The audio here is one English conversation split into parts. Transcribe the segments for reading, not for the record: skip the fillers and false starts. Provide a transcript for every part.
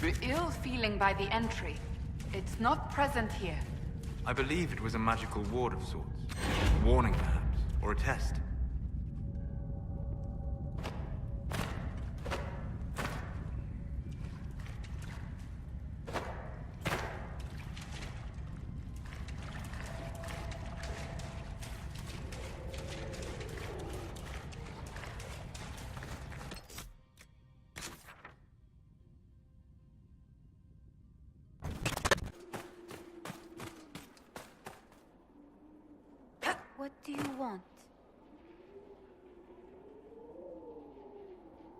The ill feeling by the entry. It's not present here. I believe it was a magical ward of sorts. Warning, perhaps, or a test. What do you want?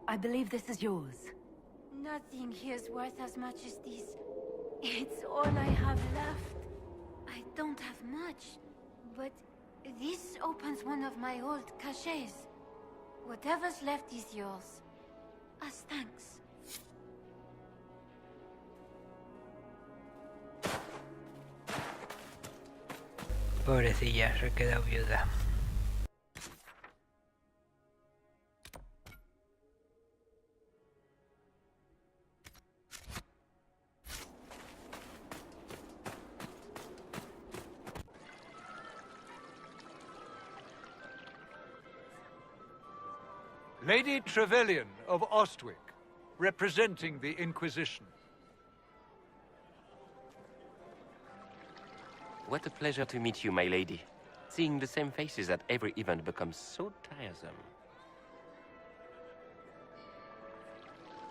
I believe this is yours. Nothing here's worth as much as this. It's all I have left. I don't have much, but this opens one of my old caches. Whatever's left is yours. As thanks. Pobrecilla, se queda viuda. Lady Trevelyan of Ostwick, representing the Inquisition. What a pleasure to meet you, my lady. Seeing the same faces at every event becomes so tiresome.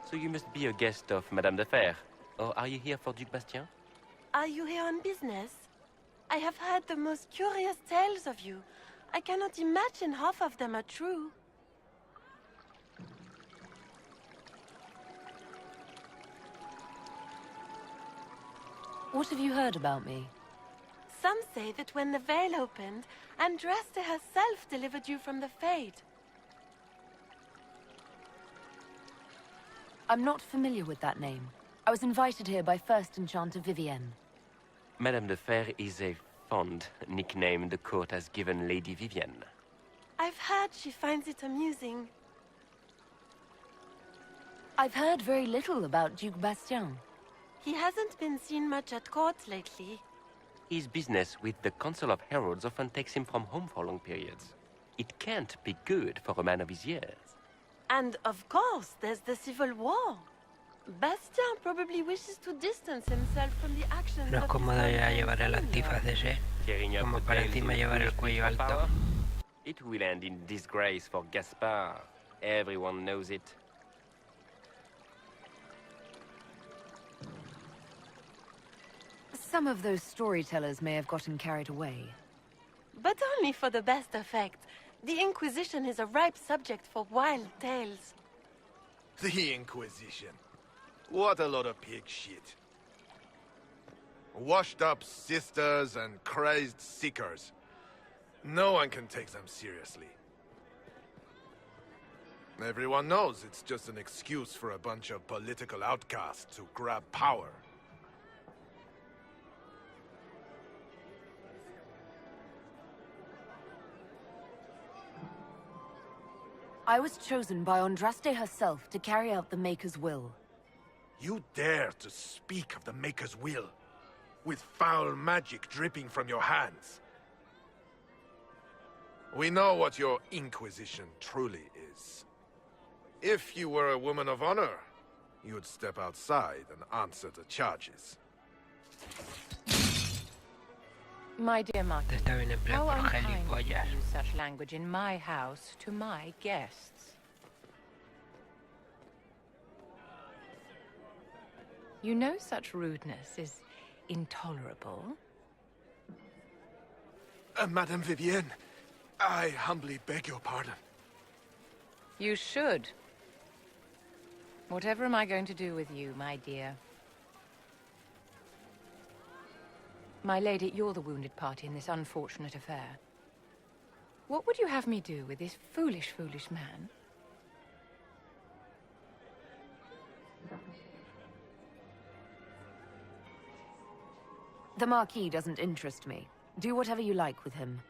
So you must be a guest of Madame de Fer, or are you here for Duc Bastien? Are you here on business? I have heard the most curious tales of you. I cannot imagine half of them are true. What have you heard about me? Some say that when the veil opened, Andraste herself delivered you from the Fade. I'm not familiar with that name. I was invited here by First Enchanter Vivienne. Madame de Fer is a fond nickname the court has given Lady Vivienne. I've heard she finds it amusing. I've heard very little about Duc Bastien. He hasn't been seen much at court lately. His business with the Council of Heralds often takes him from home for long periods. It can't be good for a man of his years. And of course, there's the civil war. Bastien probably wishes to distance himself from the actions No es of cómodo his ya own llevar el senior. antifaz ese, Tearing up como the para veils encima in llevar el full cuello speed for alto. power. It will end in disgrace for Gaspard. Everyone knows it. Some of those storytellers may have gotten carried away. But only for the best effect. The Inquisition is a ripe subject for wild tales. The Inquisition. What a lot of pig shit. Washed up sisters and crazed seekers. No one can take them seriously. Everyone knows it's just an excuse for a bunch of political outcasts to grab power. I was chosen by Andraste herself to carry out the Maker's will. You dare to speak of the Maker's will, with foul magic dripping from your hands. We know what your Inquisition truly is. If you were a woman of honor, you'd step outside and answer the charges. My dear Marquis, Está bien en plan how por unkind to gilipollas. use such language in my house to my guests. You know such rudeness is intolerable. Madame Vivienne, I humbly beg your pardon. You should. Whatever am I going to do with you, my dear? My lady, you're the wounded party in this unfortunate affair. What would you have me do with this foolish, foolish man? The Marquis doesn't interest me. Do whatever you like with him.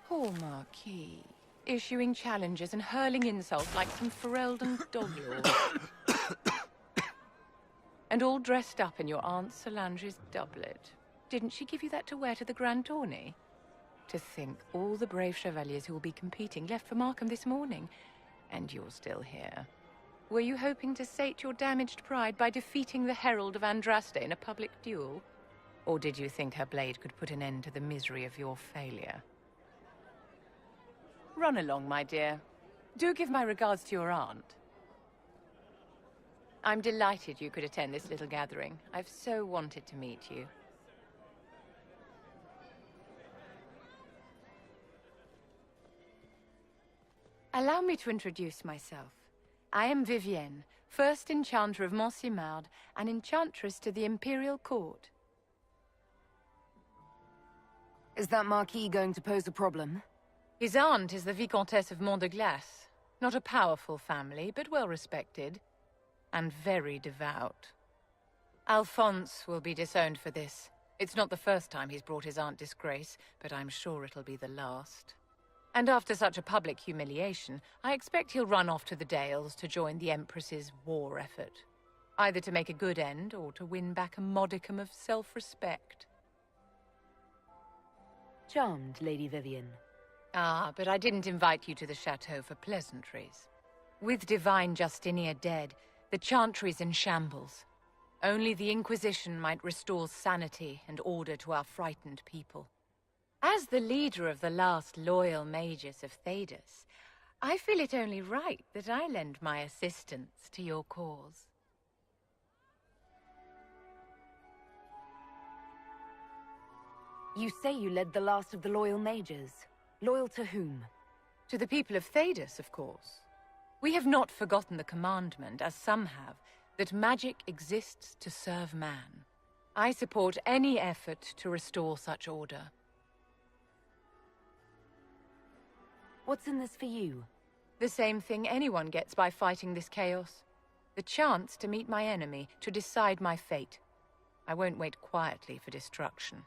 Poor Marquis. Issuing challenges and hurling insults like some Ferelden doglord. And all dressed up in your Aunt Solange's doublet. Didn't she give you that to wear to the Grand Tourney? To think all the brave chevaliers who will be competing left for Markham this morning, and you're still here. Were you hoping to sate your damaged pride by defeating the Herald of Andraste in a public duel? Or did you think her blade could put an end to the misery of your failure? Run along, my dear. Do give my regards to your aunt. I'm delighted you could attend this little gathering. I've so wanted to meet you. Allow me to introduce myself. I am Vivienne, first Enchanter of Montsimard and Enchantress to the Imperial Court. Is that Marquis going to pose a problem? His aunt is the Vicomtesse of Mont de Glace. Not a powerful family, but well respected. And very devout. Alphonse will be disowned for this. It's not the first time he's brought his aunt disgrace, but I'm sure it'll be the last. And after such a public humiliation, I expect he'll run off to the Dales to join the Empress's war effort. Either to make a good end, or to win back a modicum of self-respect. Charmed, Lady Vivienne. Ah, but I didn't invite you to the chateau for pleasantries. With Divine Justinia dead, the Chantry's in shambles. Only the Inquisition might restore sanity and order to our frightened people. As the leader of the last loyal mages of Thedas, I feel it only right that I lend my assistance to your cause. You say you led the last of the loyal mages. Loyal to whom? To the people of Thedas, of course. We have not forgotten the commandment, as some have, that magic exists to serve man. I support any effort to restore such order. What's in this for you? The same thing anyone gets by fighting this chaos. The chance to meet my enemy, to decide my fate. I won't wait quietly for destruction.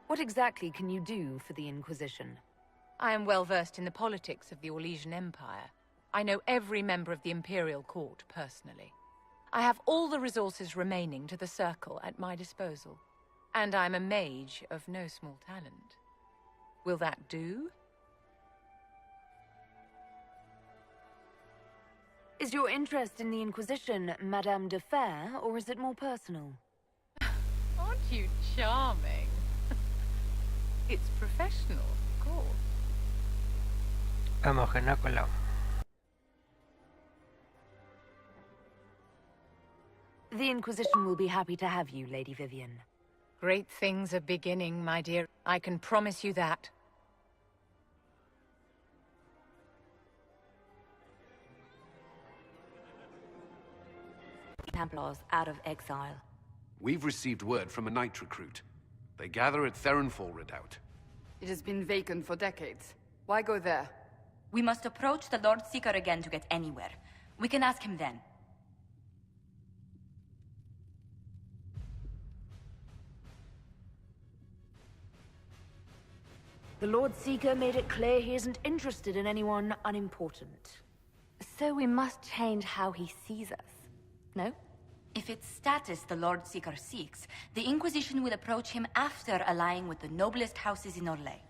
What exactly can you do for the Inquisition? I am well versed in the politics of the Orlesian Empire. I know every member of the Imperial Court personally. I have all the resources remaining to the Circle at my disposal. And I'm a mage of no small talent. Will that do? Is your interest in the Inquisition Madame de Fer, or is it more personal? Aren't you charming? It's professional, of course. Vamos, que no ha colado. The Inquisition will be happy to have you, Lady Vivienne. Great things are beginning, my dear. I can promise you that. Templars out of exile. We've received word from a knight recruit. They gather at Theronfall Redoubt. It has been vacant for decades. Why go there? We must approach the Lord Seeker again to get anywhere. We can ask him then. The Lord Seeker made it clear he isn't interested in anyone unimportant. So we must change how he sees us, no? If it's status the Lord Seeker seeks, the Inquisition will approach him after allying with the noblest houses in Orlais.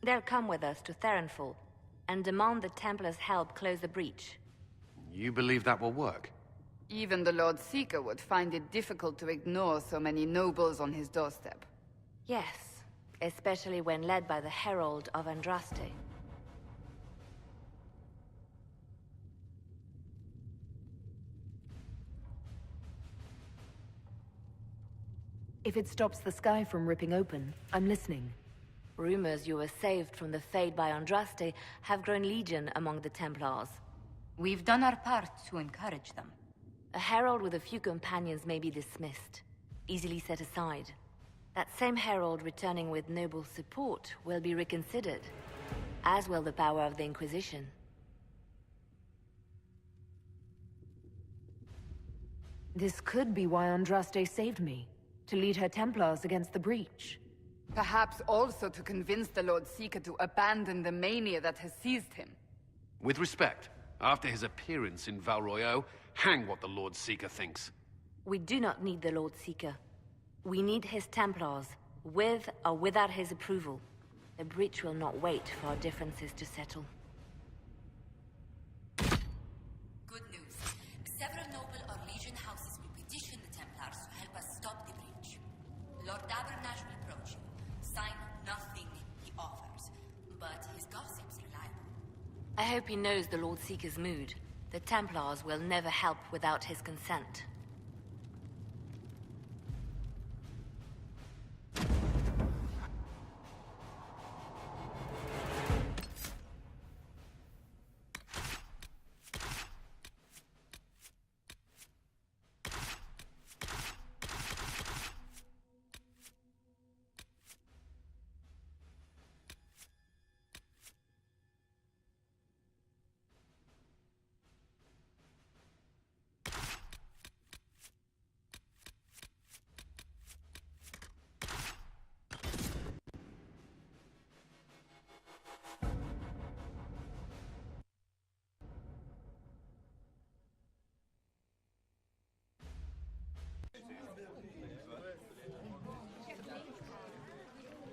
They'll come with us to Theronfall, and demand the Templars' help close the breach. You believe that will work? Even the Lord Seeker would find it difficult to ignore so many nobles on his doorstep. Yes, especially when led by the Herald of Andraste. If it stops the sky from ripping open, I'm listening. Rumors you were saved from the fate by Andraste have grown legion among the Templars. We've done our part to encourage them. A herald with a few companions may be dismissed, easily set aside. That same herald returning with noble support will be reconsidered, as will the power of the Inquisition. This could be why Andraste saved me. To lead her Templars against the breach. Perhaps also to convince the Lord Seeker to abandon the mania that has seized him. With respect, after his appearance in Val Royeaux, hang what the Lord Seeker thinks. We do not need the Lord Seeker. We need his Templars, with or without his approval. The breach will not wait for our differences to settle. Good news. Several noble or legion houses will petition the Templars to help us stop the breach. Lord Dabernash will approach you. Sign nothing he offers, but his gossip's reliable. I hope he knows the Lord Seeker's mood. The Templars will never help without his consent.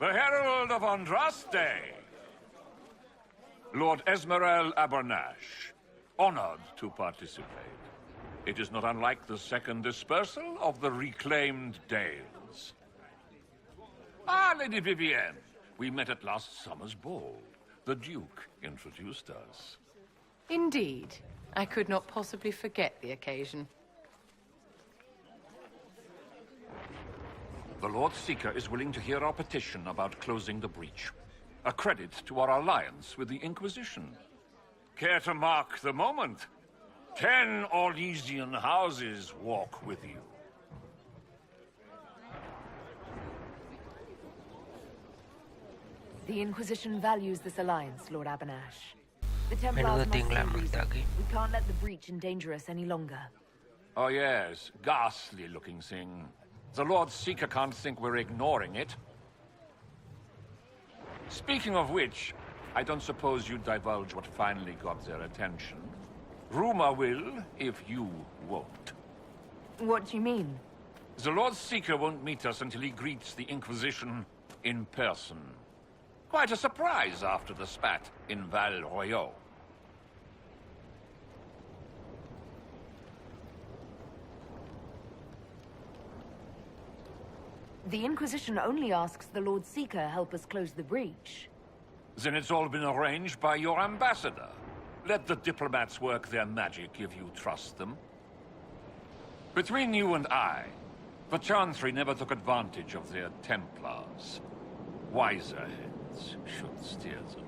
The Herald of Andraste! Lord Esmerel Abernash, honored to participate. It is not unlike the second dispersal of the reclaimed Dales. Ah, Lady Vivienne, we met at last summer's ball. The Duke introduced us. Indeed. I could not possibly forget the occasion. The Lord Seeker is willing to hear our petition about closing the breach. A credit to our alliance with the Inquisition. Care to mark the moment? 10 Orlesian houses walk with you. The Inquisition values this alliance, Lord Abernash. The Menudo Templars must see tinglamos reason. aquí. We can't let the breach endanger us any longer. Oh yes, ghastly-looking thing. The Lord Seeker can't think we're ignoring it. Speaking of which, I don't suppose you'd divulge what finally got their attention. Rumor will, if you won't. What do you mean? The Lord Seeker won't meet us until he greets the Inquisition in person. Quite a surprise after the spat in Val Royeaux. The Inquisition only asks the Lord Seeker help us close the breach. Then it's all been arranged by your ambassador. Let the diplomats work their magic if you trust them. Between you and I, the Chantry never took advantage of their Templars. Wiser heads should steer them.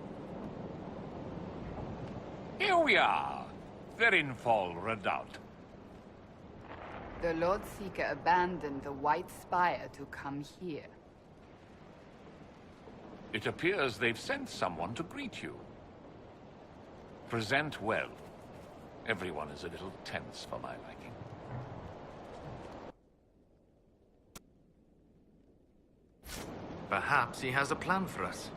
Here we are, Therinfol Redoubt. The Lord Seeker abandoned the White Spire to come here. It appears they've sent someone to greet you. Present well. Everyone is a little tense for my liking. Perhaps he has a plan for us.